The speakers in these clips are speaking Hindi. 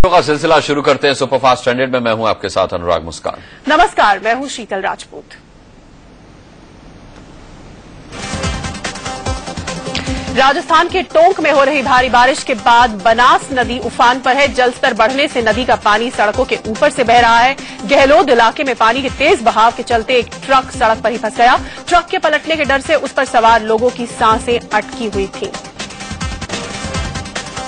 का सिलसिला शुरू करते हैं सुपरफास्ट स्टैंडर्ड में। मैं हूं आपके साथ अनुराग मुस्कान। नमस्कार, मैं हूं शीतल राजपूत। राजस्थान के टोंक में हो रही भारी बारिश के बाद बनास नदी उफान पर है। जलस्तर बढ़ने से नदी का पानी सड़कों के ऊपर से बह रहा है। गहलोद इलाके में पानी के तेज बहाव के चलते एक ट्रक सड़क पर ही फंस गया। ट्रक के पलटने के डर से उस पर सवार लोगों की सांसें अटकी हुई थीं।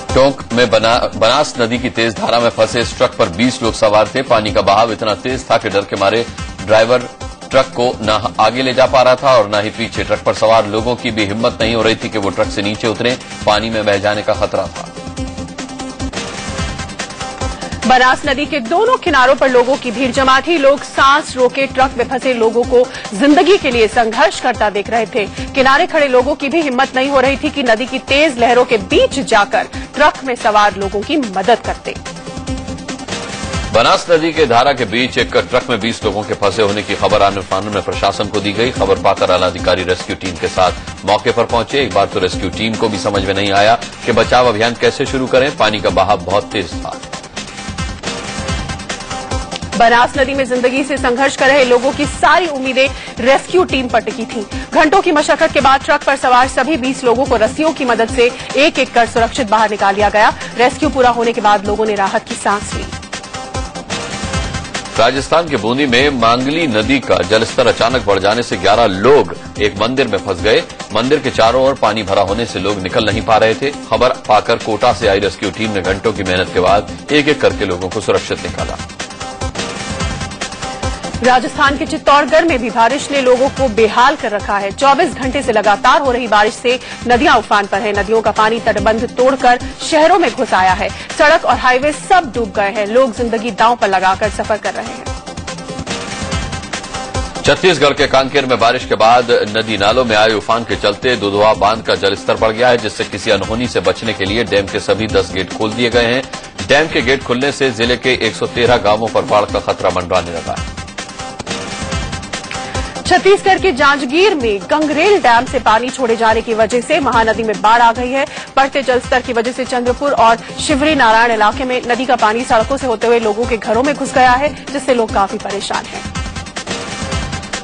टोंक में बनास नदी की तेज धारा में फंसे इस ट्रक पर 20 लोग सवार थे। पानी का बहाव इतना तेज था कि डर के मारे ड्राइवर ट्रक को न आगे ले जा पा रहा था और न ही पीछे। ट्रक पर सवार लोगों की भी हिम्मत नहीं हो रही थी कि वो ट्रक से नीचे उतरे। पानी में बह जाने का खतरा था। बनास नदी के दोनों किनारों पर लोगों की भीड़ जमा थी। लोग सांस रोके ट्रक में फंसे लोगों को जिंदगी के लिए संघर्ष करता देख रहे थे। किनारे खड़े लोगों की भी हिम्मत नहीं हो रही थी कि नदी की तेज लहरों के बीच जाकर ट्रक में सवार लोगों की मदद करते। बनास नदी के धारा के बीच एक ट्रक में 20 लोगों के फंसे होने की खबर आने में प्रशासन को दी गई। खबर पाकर आला अधिकारी रेस्क्यू टीम के साथ मौके पर पहुंचे। एक बार तो रेस्क्यू टीम को भी समझ में नहीं आया कि बचाव अभियान कैसे शुरू करें। पानी का बहाव बहुत तेज था। बनास नदी में जिंदगी से संघर्ष कर रहे लोगों की सारी उम्मीदें रेस्क्यू टीम पर टिकी थीं। घंटों की मशक्कत के बाद ट्रक पर सवार सभी 20 लोगों को रस्सियों की मदद से एक एक कर सुरक्षित बाहर निकाल लिया गया। रेस्क्यू पूरा होने के बाद लोगों ने राहत की सांस ली। राजस्थान के बूंदी में मांगली नदी का जलस्तर अचानक बढ़ जाने से 11 लोग एक मंदिर में फंस गए। मंदिर के चारों ओर पानी भरा होने से लोग निकल नहीं पा रहे थे। खबर पाकर कोटा से आई रेस्क्यू टीम ने घंटों की मेहनत के बाद एक एक करके लोगों को सुरक्षित निकाला। राजस्थान के चित्तौड़गढ़ में भी बारिश ने लोगों को बेहाल कर रखा है। 24 घंटे से लगातार हो रही बारिश से नदियां उफान पर है। नदियों का पानी तटबंध तोड़कर शहरों में घुस आया है। सड़क और हाईवे सब डूब गए हैं। लोग जिंदगी दांव पर लगाकर सफर कर रहे हैं। छत्तीसगढ़ के कांकेर में बारिश के बाद नदी नालों में आए उफान के चलते दुधवा बांध का जलस्तर बढ़ गया है, जिससे किसी अनहोनी से बचने के लिए डैम के सभी 10 गेट खोल दिए गए हैं। डैम के गेट खुलने से जिले के 113 गांवों पर बाढ़ का खतरा मंडराने लगा है। छत्तीसगढ़ के जांजगीर में गंगरेल डैम से पानी छोड़े जाने की वजह से महानदी में बाढ़ आ गई है। बढ़ते जलस्तर की वजह से चंद्रपुर और शिवरी नारायण इलाके में नदी का पानी सड़कों से होते हुए लोगों के घरों में घुस गया है, जिससे लोग काफी परेशान हैं।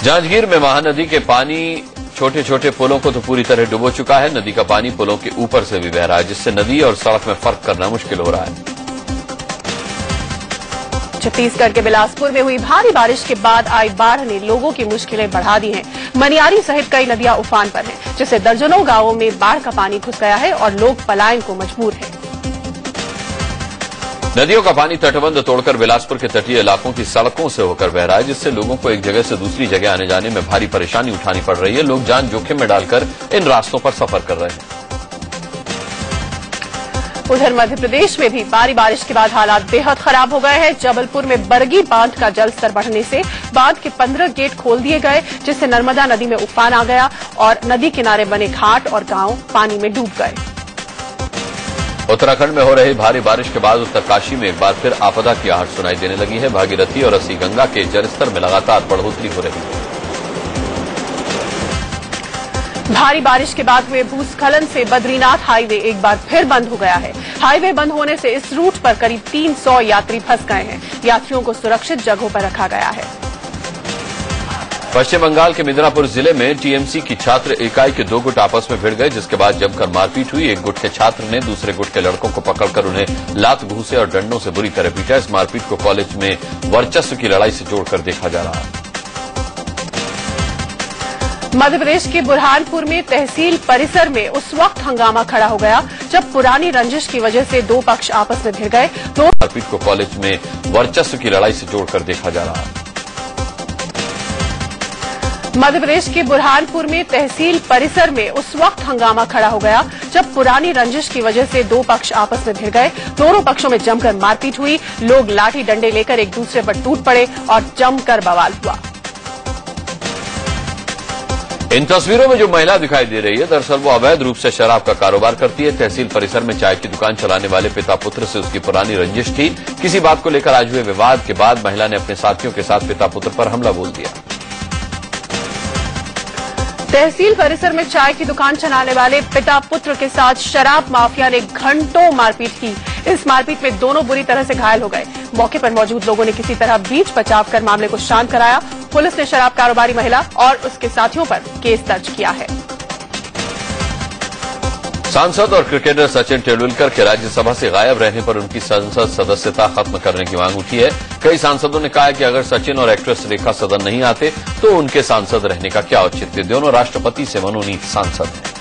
जांजगीर में महानदी के पानी छोटे छोटे पुलों को तो पूरी तरह डुबो चुका है। नदी का पानी पुलों के ऊपर से भी बह रहा है, जिससे नदी और सड़क में फर्क करना मुश्किल हो रहा है। छत्तीसगढ़ के बिलासपुर में हुई भारी बारिश के बाद आई बाढ़ ने लोगों की मुश्किलें बढ़ा दी हैं। मनियारी सहित कई नदियां उफान पर हैं, जिससे दर्जनों गांवों में बाढ़ का पानी घुस गया है और लोग पलायन को मजबूर हैं। नदियों का पानी तटबंध तोड़कर बिलासपुर के तटीय इलाकों की सड़कों से होकर बह रहा है, जिससे लोगों को एक जगह से दूसरी जगह आने जाने में भारी परेशानी उठानी पड़ रही है। लोग जान जोखिम में डालकर इन रास्तों पर सफर कर रहे हैं। उधर मध्य प्रदेश में भी भारी बारिश के बाद हालात बेहद खराब हो गए हैं। जबलपुर में बरगी बांध का जलस्तर बढ़ने से बांध के 15 गेट खोल दिए गए, जिससे नर्मदा नदी में उफान आ गया और नदी किनारे बने घाट और गांव पानी में डूब गए। उत्तराखंड में हो रही भारी बारिश के बाद उत्तरकाशी में एक बार फिर आपदा की आहट सुनाई देने लगी है। भागीरथी और अस्सी गंगा के जलस्तर में लगातार बढ़ोतरी हो रही है। भारी बारिश के बाद हुए भूस्खलन से बद्रीनाथ हाईवे एक बार फिर बंद हो गया है। हाईवे बंद होने से इस रूट पर करीब 300 यात्री फंस गए हैं। यात्रियों को सुरक्षित जगहों पर रखा गया है। पश्चिम बंगाल के मिदनापुर जिले में टीएमसी की छात्र इकाई के 2 गुट आपस में भिड़ गए, जिसके बाद जमकर मारपीट हुई। एक गुट के छात्र ने दूसरे गुट के लड़कों को पकड़कर उन्हें लात घूंसे और डंडों से बुरी तरह पीटा। इस मारपीट को कॉलेज में वर्चस्व की लड़ाई से जोड़कर देखा जा रहा है। मध्य प्रदेश के बुरहानपुर में तहसील परिसर में उस वक्त हंगामा खड़ा हो गया जब पुरानी रंजिश की वजह से 2 पक्ष आपस में भिड़ गए। मारपीट को कॉलेज में वर्चस्व की लड़ाई से जोड़कर देखा जा रहा है। मध्य प्रदेश के बुरहानपुर में तहसील परिसर में उस वक्त हंगामा खड़ा हो गया जब पुरानी रंजिश की वजह से 2 पक्ष आपस में भिड़ गए। दोनों पक्षों में जमकर मारपीट हुई। लोग लाठी डंडे लेकर एक दूसरे पर टूट पड़े और जमकर बवाल हुआ। इन तस्वीरों में जो महिला दिखाई दे रही है, दरअसल वो अवैध रूप से शराब का कारोबार करती है। तहसील परिसर में चाय की दुकान चलाने वाले पिता पुत्र से उसकी पुरानी रंजिश थी। किसी बात को लेकर आज हुए विवाद के बाद महिला ने अपने साथियों के साथ पिता पुत्र पर हमला बोल दिया। तहसील परिसर में चाय की दुकान चलाने वाले पिता पुत्र के साथ शराब माफिया ने घंटों मारपीट की। इस मारपीट में दोनों बुरी तरह से घायल हो गए। मौके पर मौजूद लोगों ने किसी तरह बीच बचाव कर मामले को शांत कराया। पुलिस ने शराब कारोबारी महिला और उसके साथियों पर केस दर्ज किया है। सांसद और क्रिकेटर सचिन तेंदुलकर के राज्यसभा से गायब रहने पर उनकी संसद सदस्यता खत्म करने की मांग उठी है। कई सांसदों ने कहा है कि अगर सचिन और एक्ट्रेस रेखा सदन नहीं आते तो उनके सांसद रहने का क्या औचित्य। दोनों राष्ट्रपति से मनोनीत सांसद हैं।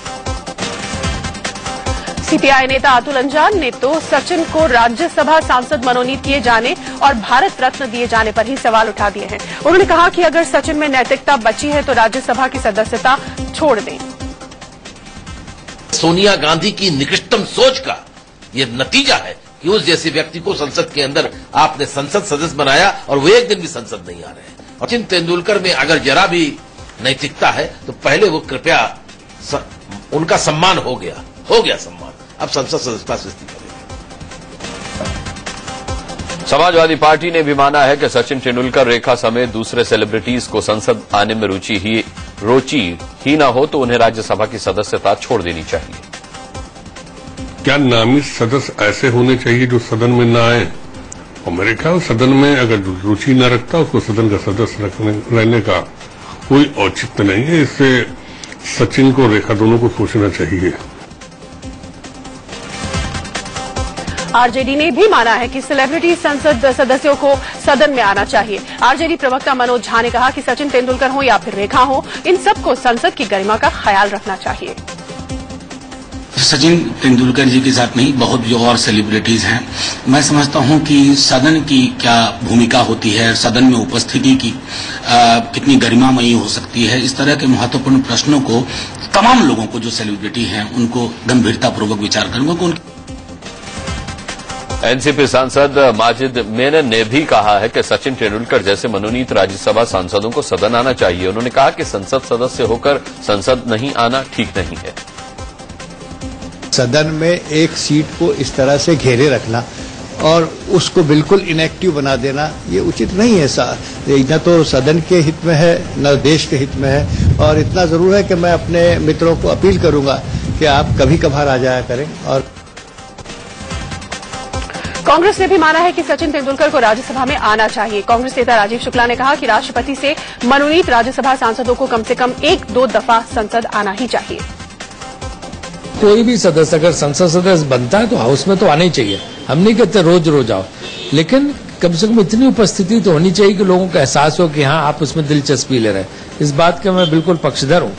सीपीआई नेता अतुल अंजान ने तो सचिन को राज्यसभा सांसद मनोनीत किए जाने और भारत रत्न दिए जाने पर ही सवाल उठा दिए हैं। उन्होंने कहा कि अगर सचिन में नैतिकता बची है तो राज्यसभा की सदस्यता छोड़ दें। सोनिया गांधी की निकृष्टतम सोच का यह नतीजा है कि उस जैसे व्यक्ति को संसद के अंदर आपने संसद सदस्य बनाया और वो एक दिन भी संसद नहीं आ रहे हैं। सचिन तेंदुलकर में अगर जरा भी नैतिकता है तो पहले वो कृपया उनका सम्मान हो गया सम्मान, अब संसद सदस्यता से इस्तीफा देंगे। समाजवादी पार्टी ने भी माना है कि सचिन तेंदुलकर, रेखा समेत दूसरे सेलिब्रिटीज को संसद आने में रुचि ही न हो तो उन्हें राज्यसभा की सदस्यता छोड़ देनी चाहिए। क्या नामित सदस्य ऐसे होने चाहिए जो सदन में न आए? और मेरे ख्याल सदन में अगर रुचि न रखता उसको सदन का सदस्य रहने का कोई औचित्य नहीं है। इससे सचिन को, रेखा दोनों को सोचना चाहिए। आरजेडी ने भी माना है कि सेलिब्रिटी संसद सदस्यों को सदन में आना चाहिए। आरजेडी प्रवक्ता मनोज झा ने कहा कि सचिन तेंदुलकर हो या फिर रेखा हो, इन सबको संसद की गरिमा का ख्याल रखना चाहिए। सचिन तेंदुलकर जी के साथ नहीं, बहुत जो और सेलिब्रिटीज हैं, मैं समझता हूं कि सदन की क्या भूमिका होती है, सदन में उपस्थिति की कितनी गरिमामयी हो सकती है, इस तरह के महत्वपूर्ण प्रश्नों को तमाम लोगों को जो सेलिब्रिटी हैं उनको गंभीरतापूर्वक विचार करूंगा। एनसीपी सांसद माजिद मेनन ने भी कहा है कि सचिन तेंदुलकर जैसे मनोनीत राज्यसभा सांसदों को सदन आना चाहिए। उन्होंने कहा कि संसद सदस्य होकर संसद नहीं आना ठीक नहीं है। सदन में एक सीट को इस तरह से घेरे रखना और उसको बिल्कुल इनएक्टिव बना देना ये उचित नहीं है। न तो सदन के हित में है न देश के हित में है। और इतना जरूर है कि मैं अपने मित्रों को अपील करूंगा कि आप कभी कभार आ जाया करें। और कांग्रेस ने भी माना है कि सचिन तेंदुलकर को राज्यसभा में आना चाहिए। कांग्रेस नेता राजीव शुक्ला ने कहा कि राष्ट्रपति से मनोनीत राज्यसभा सांसदों को कम से कम 1-2 दफा संसद आना ही चाहिए। कोई भी सदस्य अगर संसद सदस्य बनता है तो हाउस में तो आना ही चाहिए। हम नहीं कहते रोज रोज आओ, लेकिन कम से कम इतनी उपस्थिति तो होनी चाहिए कि लोगों को एहसास हो कि हाँ आप उसमें दिलचस्पी ले रहे हैं। इस बात का मैं बिल्कुल पक्षधर हूं।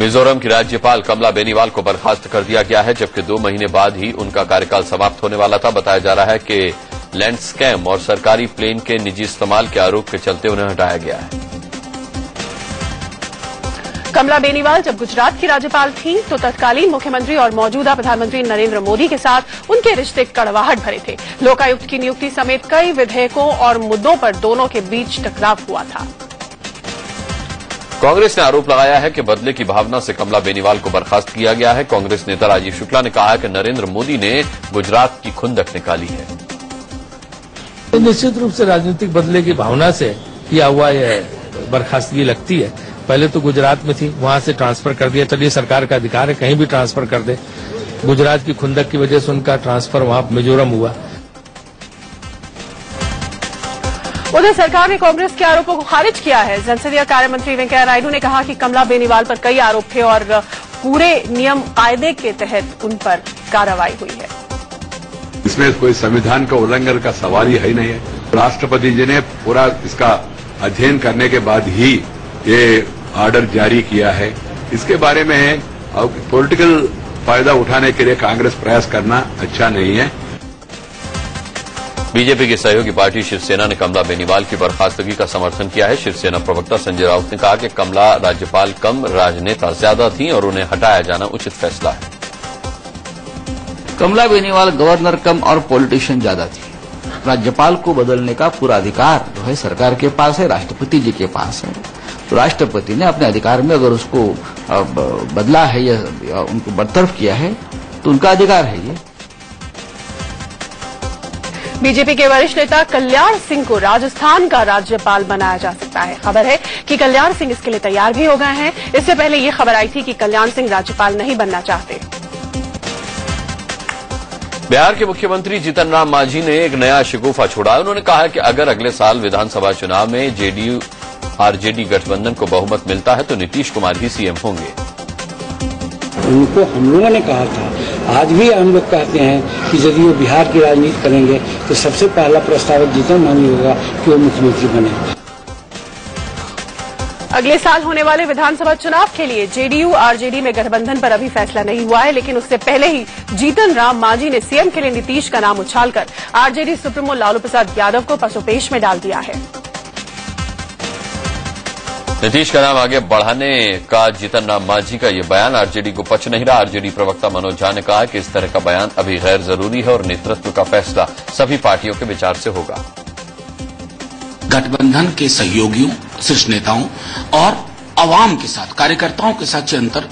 मिजोरम की राज्यपाल कमला बेनीवाल को बर्खास्त कर दिया गया है, जबकि 2 महीने बाद ही उनका कार्यकाल समाप्त होने वाला था। बताया जा रहा है कि लैंड स्कैम और सरकारी प्लेन के निजी इस्तेमाल के आरोप के चलते उन्हें हटाया गया है। कमला बेनीवाल जब गुजरात की राज्यपाल थीं तो तत्कालीन मुख्यमंत्री और मौजूदा प्रधानमंत्री नरेंद्र मोदी के साथ उनके रिश्ते कड़वाहट भरे थे। लोकायुक्त की नियुक्ति समेत कई विधेयकों और मुद्दों पर दोनों के बीच टकराव हुआ था। कांग्रेस ने आरोप लगाया है कि बदले की भावना से कमला बेनीवाल को बर्खास्त किया गया है। कांग्रेस नेता राजीव शुक्ला ने कहा है कि नरेंद्र मोदी ने गुजरात की खुंदक निकाली है। निश्चित रूप से राजनीतिक बदले की भावना से किया हुआ यह बर्खास्तगी लगती है। पहले तो गुजरात में थी, वहां से ट्रांसफर कर दिया। चलिए सरकार का अधिकार है, कहीं भी ट्रांसफर कर दे। गुजरात की खुंदक की वजह से उनका ट्रांसफर वहां मिजोरम हुआ। उधर सरकार ने कांग्रेस के आरोपों को खारिज किया है। संसदीय कार्य मंत्री वेंकैया नायडू ने कहा कि कमला बेनीवाल पर कई आरोप थे और पूरे नियम कायदे के तहत उन पर कार्रवाई हुई है। इसमें कोई संविधान का उल्लंघन का सवाल ही नहीं है। राष्ट्रपति जी ने पूरा इसका अध्ययन करने के बाद ही ये ऑर्डर जारी किया है। इसके बारे में पॉलिटिकल फायदा उठाने के लिए कांग्रेस प्रयास करना अच्छा नहीं है। बीजेपी की सहयोगी पार्टी शिवसेना ने कमला बेनीवाल की बर्खास्तगी का समर्थन किया है। शिवसेना प्रवक्ता संजय राउत ने कहा कि कमला राज्यपाल कम, राजनेता ज्यादा थी और उन्हें हटाया जाना उचित फैसला है। कमला बेनीवाल गवर्नर कम और पॉलिटिशियन ज्यादा थी। राज्यपाल को बदलने का पूरा अधिकार जो है सरकार के पास है, राष्ट्रपति जी के पास है। तो राष्ट्रपति ने अपने अधिकार में अगर उसको बदला है या उनको बरतरफ किया है तो उनका अधिकार है ये। बीजेपी के वरिष्ठ नेता कल्याण सिंह को राजस्थान का राज्यपाल बनाया जा सकता है। खबर है कि कल्याण सिंह इसके लिए तैयार भी हो गए हैं। इससे पहले ये खबर आई थी कि कल्याण सिंह राज्यपाल नहीं बनना चाहते। बिहार के मुख्यमंत्री जीतन राम मांझी ने एक नया शिकूफा छोड़ा। उन्होंने कहा कि अगर अगले साल विधानसभा चुनाव में जेडीयू आरजेडी गठबंधन को बहुमत मिलता है तो नीतीश कुमार ही सीएम होंगे। उनको हम लोगों ने कहा था, आज भी हम लोग कहते हैं कि यदि वो बिहार की राजनीति करेंगे तो सबसे पहला प्रस्तावित जीतन मांझी होगा कि वो मुख्यमंत्री बने। अगले साल होने वाले विधानसभा चुनाव के लिए जेडीयू आरजेडी में गठबंधन पर अभी फैसला नहीं हुआ है, लेकिन उससे पहले ही जीतन राम मांझी ने सीएम के लिए नीतीश का नाम उछालकर आरजेडी सुप्रीमो लालू प्रसाद यादव को पसोपेश में डाल दिया है। नीतीश का नाम आगे बढ़ाने का जीतन राम मांझी का ये बयान आरजेडी को पच नहीं रहा। आरजेडी प्रवक्ता मनोज झा ने कहा कि इस तरह का बयान अभी गैर जरूरी है और नेतृत्व का फैसला सभी पार्टियों के विचार से होगा। गठबंधन के सहयोगियों, शीर्ष नेताओं और आवाम के साथ, कार्यकर्ताओं के साथ अंतर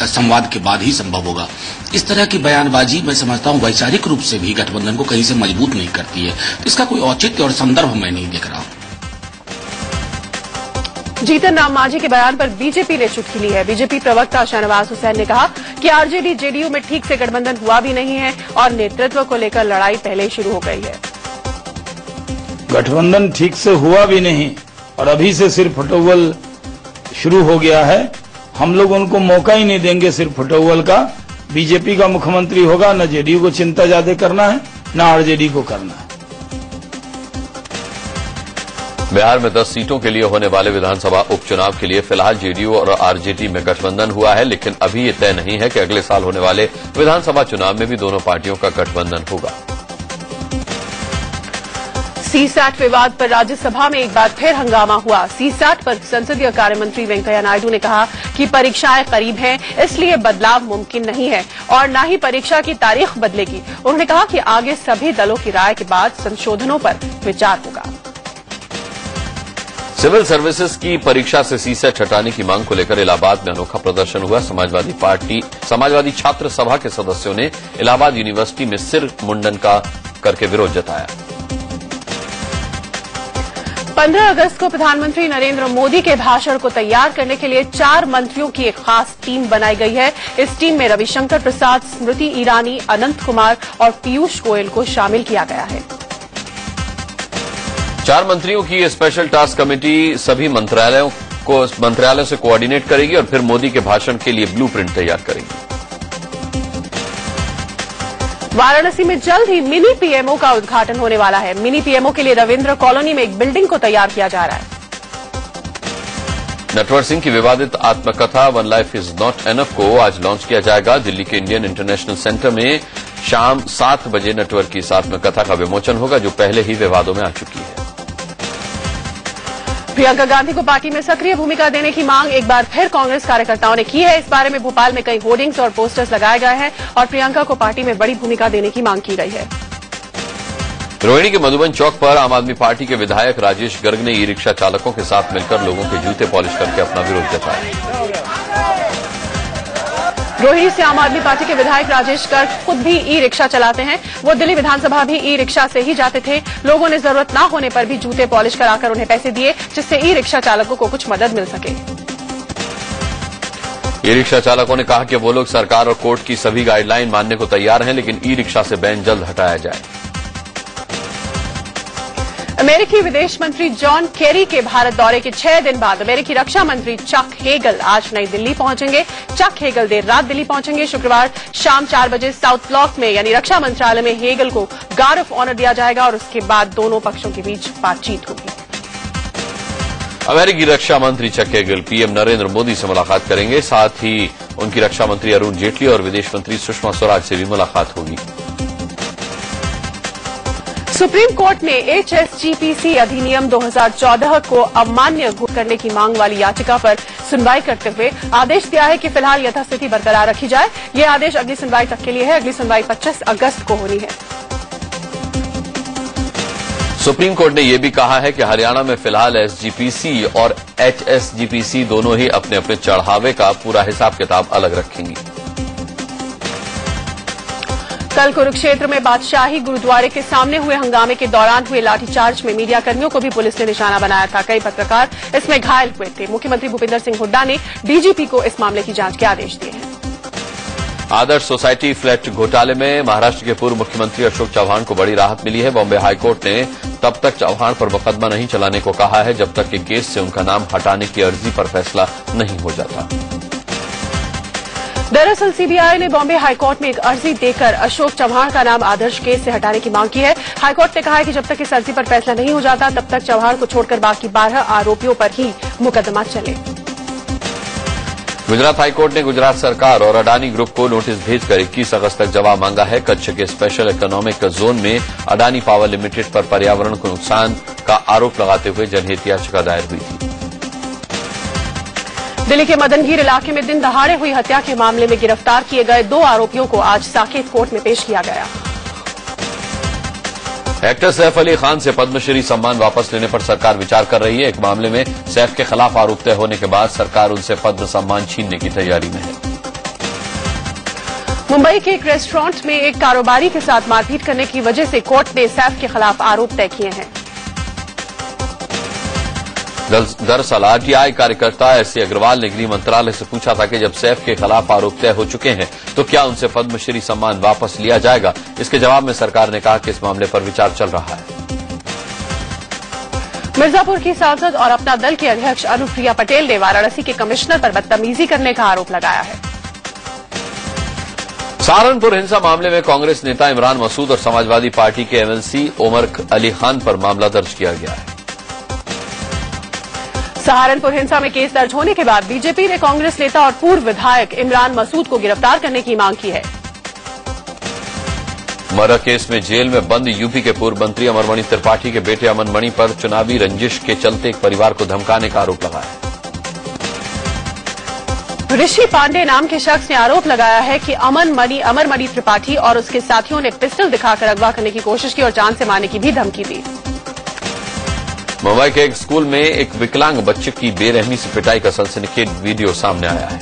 संवाद के बाद ही संभव होगा। इस तरह की बयानबाजी मैं समझता हूं वैचारिक रूप से भी गठबंधन को कहीं से मजबूत नहीं करती है। इसका कोई औचित्य और संदर्भ मैं नहीं देख रहा हूं। जीतन राम मांझी के बयान पर बीजेपी ने चुटकी ली है। बीजेपी प्रवक्ता शाहनवाज हुसैन ने कहा कि आरजेडी जेडीयू में ठीक से गठबंधन हुआ भी नहीं है और नेतृत्व को लेकर लड़ाई पहले ही शुरू हो गई है। गठबंधन ठीक से हुआ भी नहीं और अभी से सिर्फ फटोवल शुरू हो गया है। हम लोग उनको मौका ही नहीं देंगे सिर्फ फटोवल का। बीजेपी का मुख्यमंत्री होगा, न जेडीयू को चिंता ज्यादा करना है न आरजेडी को करना है। बिहार में 10 सीटों के लिए होने वाले विधानसभा उपचुनाव के लिए फिलहाल जेडीयू और आरजेडी में गठबंधन हुआ है, लेकिन अभी ये तय नहीं है कि अगले साल होने वाले विधानसभा चुनाव में भी दोनों पार्टियों का गठबंधन होगा। सीसैट विवाद पर राज्यसभा में एक बार फिर हंगामा हुआ। सीसैट पर संसदीय कार्य मंत्री वेंकैया नायडू ने कहा कि परीक्षाएं करीब हैं, इसलिए बदलाव मुमकिन नहीं है और न ही परीक्षा की तारीख बदलेगी। उन्होंने कहा कि आगे सभी दलों की राय के बाद संशोधनों पर विचार होगा। सिविल सर्विसेज की परीक्षा से सीसैट हटाने की मांग को लेकर इलाहाबाद में अनोखा प्रदर्शन हुआ। समाजवादी छात्र सभा के सदस्यों ने इलाहाबाद यूनिवर्सिटी में सिर मुंडन का करके विरोध जताया। 15 अगस्त को प्रधानमंत्री नरेंद्र मोदी के भाषण को तैयार करने के लिए 4 मंत्रियों की एक खास टीम बनाई गई है। इस टीम में रविशंकर प्रसाद, स्मृति ईरानी, अनंत कुमार और पीयूष गोयल को शामिल किया गया है। 4 मंत्रियों की ये स्पेशल टास्क कमेटी सभी मंत्रालयों से कोऑर्डिनेट करेगी और फिर मोदी के भाषण के लिए ब्लूप्रिंट तैयार करेगी। वाराणसी में जल्द ही मिनी पीएमओ का उद्घाटन होने वाला है। मिनी पीएमओ के लिए रविंद्र कॉलोनी में एक बिल्डिंग को तैयार किया जा रहा है। नटवर सिंह की विवादित आत्मकथा one life is not enough को आज लॉन्च किया जाएगा। दिल्ली के इंडियन इंटरनेशनल सेंटर में शाम 7 बजे नटवर की इस आत्मकथा का विमोचन होगा, जो पहले ही विवादों में आ चुकी है। प्रियंका गांधी को पार्टी में सक्रिय भूमिका देने की मांग एक बार फिर कांग्रेस कार्यकर्ताओं ने की है। इस बारे में भोपाल में कई होर्डिंग्स और पोस्टर्स लगाए गए हैं और प्रियंका को पार्टी में बड़ी भूमिका देने की मांग की गई है। रोहिणी के मधुबन चौक पर आम आदमी पार्टी के विधायक राजेश गर्ग ने ई रिक्शा चालकों के साथ मिलकर लोगों के जूते पॉलिश करके अपना विरोध जताया। रोहिणी से आम आदमी पार्टी के विधायक राजेश गर्ग खुद भी ई रिक्शा चलाते हैं। वो दिल्ली विधानसभा भी ई रिक्शा से ही जाते थे। लोगों ने जरूरत न होने पर भी जूते पॉलिश कराकर उन्हें पैसे दिए, जिससे ई रिक्शा चालकों को कुछ मदद मिल सके। ई रिक्शा चालकों ने कहा कि वो लोग सरकार और कोर्ट की सभी गाइडलाइन मानने को तैयार हैं, लेकिन ई रिक्शा से बैन जल्द हटाया जाए। अमेरिकी विदेश मंत्री जॉन केरी के भारत दौरे के 6 दिन बाद अमेरिकी रक्षा मंत्री चक हेगल आज नई दिल्ली पहुंचेंगे। चक हेगल देर रात दिल्ली पहुंचेंगे। शुक्रवार शाम 4 बजे साउथ ब्लॉक में यानी रक्षा मंत्रालय में हेगल को गार्ड ऑफ ऑनर दिया जाएगा और उसके बाद दोनों पक्षों के बीच बातचीत होगी। अमेरिकी रक्षा मंत्री चक हेगल पीएम नरेंद्र मोदी से मुलाकात करेंगे। साथ ही उनकी रक्षा मंत्री अरुण जेटली और विदेश मंत्री सुषमा स्वराज से भी मुलाकात होगी। सुप्रीम कोर्ट ने HSGPC अधिनियम 2014 को अमान्य घोषित करने की मांग वाली याचिका पर सुनवाई करते हुए आदेश दिया है कि फिलहाल यथास्थिति बरकरार रखी जाए। यह आदेश अगली सुनवाई तक के लिए है। अगली सुनवाई 25 अगस्त को होनी है। सुप्रीम कोर्ट ने यह भी कहा है कि हरियाणा में फिलहाल SGPC और HSGPC दोनों ही अपने अपने चढ़ावे का पूरा हिसाब किताब अलग रखेंगी। कल कुरुक्षेत्र में बादशाही गुरुद्वारे के सामने हुए हंगामे के दौरान हुए लाठीचार्ज में मीडियाकर्मियों को भी पुलिस ने निशाना बनाया था। कई पत्रकार इसमें घायल हुए थे। मुख्यमंत्री भूपेंद्र सिंह हुड्डा ने डीजीपी को इस मामले की जांच के आदेश दिए हैं। आदर्श सोसाइटी फ्लैट घोटाले में महाराष्ट्र के पूर्व मुख्यमंत्री अशोक चव्हाण को बड़ी राहत मिली है। बॉम्बे हाईकोर्ट ने तब तक चव्हाण पर मुकदमा नहीं चलाने को कहा है जब तक कि केस से उनका नाम हटाने की अर्जी पर फैसला नहीं हो जाता। दरअसल सीबीआई ने बॉम्बे हाईकोर्ट में एक अर्जी देकर अशोक चव्हाण का नाम आदर्श केस से हटाने की मांग की है। हाईकोर्ट ने कहा है कि जब तक इस अर्जी पर फैसला नहीं हो जाता तब तक चव्हाण को छोड़कर बाकी 12 आरोपियों पर ही मुकदमा चले। गुजरात हाईकोर्ट ने गुजरात सरकार और अडानी ग्रुप को नोटिस भेजकर 21 अगस्त तक जवाब मांगा है। कच्छ के स्पेशल इकोनॉमिक जोन में अडानी पावर लिमिटेड पर पर्यावरण को नुकसान का आरोप लगाते हुए जनहित याचिका दायर हुई थी। दिल्ली के मदनगीर इलाके में दिन दहाड़े हुई हत्या के मामले में गिरफ्तार किए गए 2 आरोपियों को आज साकेत कोर्ट में पेश किया गया। एक्टर सैफ अली खान से पद्मश्री सम्मान वापस लेने पर सरकार विचार कर रही है। एक मामले में सैफ के खिलाफ आरोप तय होने के बाद सरकार उनसे पद्म सम्मान छीनने की तैयारी में है। मुंबई के एक रेस्टोरेंट में एक कारोबारी के साथ मारपीट करने की वजह से कोर्ट ने सैफ के खिलाफ आरोप तय किए हैं। दरअसल आरटीआई कार्यकर्ता एससी अग्रवाल ने गृह मंत्रालय से पूछा था कि जब सैफ के खिलाफ आरोप तय हो चुके हैं तो क्या उनसे पद्मश्री सम्मान वापस लिया जाएगा। इसके जवाब में सरकार ने कहा कि इस मामले पर विचार चल रहा है। मिर्जापुर की सांसद और अपना दल के अध्यक्ष अनुप्रिया पटेल ने वाराणसी के कमिश्नर पर बदतमीजी करने का आरोप लगाया है। सहारनपुर हिंसा मामले में कांग्रेस नेता इमरान मसूद और समाजवादी पार्टी के एमएलसी उमर अली खान पर मामला दर्ज किया गया है। सहारनपुर हिंसा में केस दर्ज होने के बाद बीजेपी ने कांग्रेस नेता और पूर्व विधायक इमरान मसूद को गिरफ्तार करने की मांग की है। मर्डर केस में जेल में बंद यूपी के पूर्व मंत्री अमरमणि त्रिपाठी के बेटे अमन मणि पर चुनावी रंजिश के चलते एक परिवार को धमकाने का आरोप लगाया है। ऋषि पांडे नाम के शख्स ने आरोप लगाया है कि अमरमणि त्रिपाठी और उसके साथियों ने पिस्टल दिखाकर अगवा करने की कोशिश की और जान से मारने की भी धमकी दी। मुंबई के एक स्कूल में एक विकलांग बच्चे की बेरहमी से पिटाई का सनसनीखेज वीडियो सामने आया है।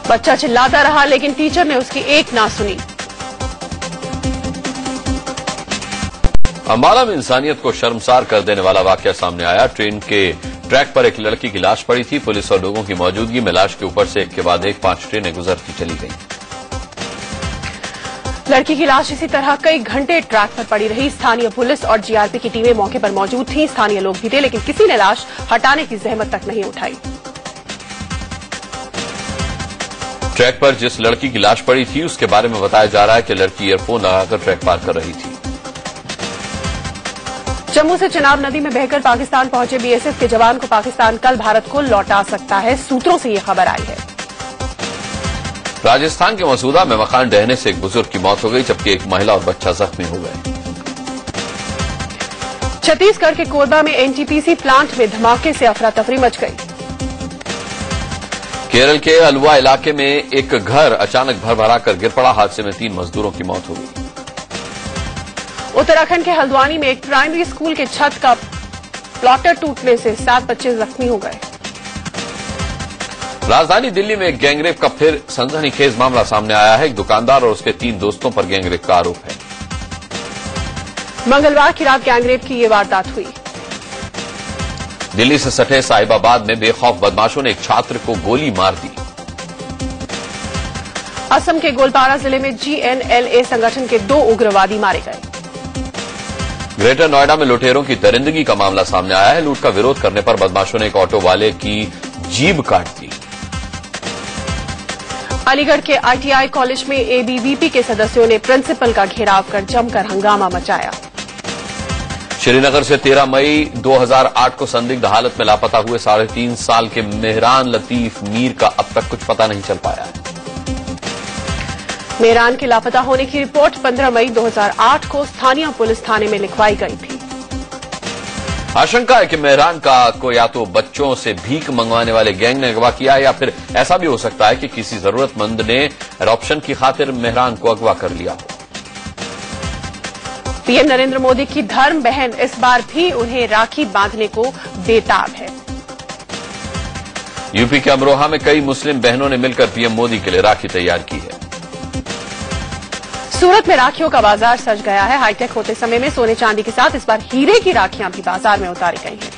बच्चा चिल्लाता रहा लेकिन टीचर ने उसकी एक ना सुनी। अंबाला में इंसानियत को शर्मसार कर देने वाला वाकया सामने आया। ट्रेन के ट्रैक पर एक लड़की की लाश पड़ी थी। पुलिस और लोगों की मौजूदगी में लाश के ऊपर से एक के बाद एक 5 ट्रेनें गुजरती चली गईं। लड़की की लाश इसी तरह कई घंटे ट्रैक पर पड़ी रही। स्थानीय पुलिस और जीआरपी की टीमें मौके पर मौजूद थीं। स्थानीय लोग भी थे लेकिन किसी ने लाश हटाने की जहमत तक नहीं उठाई। ट्रैक पर जिस लड़की की लाश पड़ी थी उसके बारे में बताया जा रहा है कि लड़की ईयरफोन लगाकर ट्रैक पार कर रही थी। जम्मू से चिनाब नदी में बहकर पाकिस्तान पहुंचे बीएसएफ के जवान को पाकिस्तान कल भारत को लौटा सकता है। सूत्रों से ये खबर आई है। राजस्थान के मसूदा में मकान ढहने से एक बुजुर्ग की मौत हो गई जबकि एक महिला और बच्चा जख्मी हो गए। छत्तीसगढ़ के कोरबा में एनटीपीसी प्लांट में धमाके से अफरा तफरी मच गई। केरल के अलुवा इलाके में एक घर अचानक भरभरा कर गिर पड़ा। हादसे में 3 मजदूरों की मौत हो गई। उत्तराखंड के हल्द्वानी में एक प्राइमरी स्कूल के छत का प्लॉटर टूटने से 7 बच्चे जख्मी हो गए। राजधानी दिल्ली में एक गैंगरेप का फिर सनसनीखेज मामला सामने आया है। एक दुकानदार और उसके 3 दोस्तों पर गैंगरेप का आरोप है। मंगलवार की रात गैंगरेप की ये वारदात हुई। दिल्ली से सटे साहिबाबाद में बेखौफ बदमाशों ने एक छात्र को गोली मार दी। असम के गोलपारा जिले में जीएनएलए संगठन के 2 उग्रवादी मारे गए। ग्रेटर नोएडा में लुटेरों की दरिंदगी का मामला सामने आया है। लूट का विरोध करने पर बदमाशों ने एक ऑटो वाले की जीभ काट दी। अलीगढ़ के आईटीआई कॉलेज में एबीवीपी के सदस्यों ने प्रिंसिपल का घेराव कर जमकर हंगामा मचाया। श्रीनगर से 13 मई 2008 को संदिग्ध हालत में लापता हुए 3.5 साल के मेहरान लतीफ मीर का अब तक कुछ पता नहीं चल पाया है। मेहरान के लापता होने की रिपोर्ट 15 मई 2008 को स्थानीय पुलिस थाने में लिखवाई गई थी। आशंका है कि मेहरान को या तो बच्चों से भीख मंगवाने वाले गैंग ने अगवा किया है या फिर ऐसा भी हो सकता है कि किसी जरूरतमंद ने एडॉप्शन की खातिर मेहरान को अगवा कर लिया हो। पीएम नरेंद्र मोदी की धर्म बहन इस बार भी उन्हें राखी बांधने को बेताब है। यूपी के अमरोहा में कई मुस्लिम बहनों ने मिलकर पीएम मोदी के लिए राखी तैयार की है। सूरत में राखियों का बाजार सज गया है। हाईटेक होते समय में सोने चांदी के साथ इस बार हीरे की राखियां भी बाजार में उतारी गई हैं।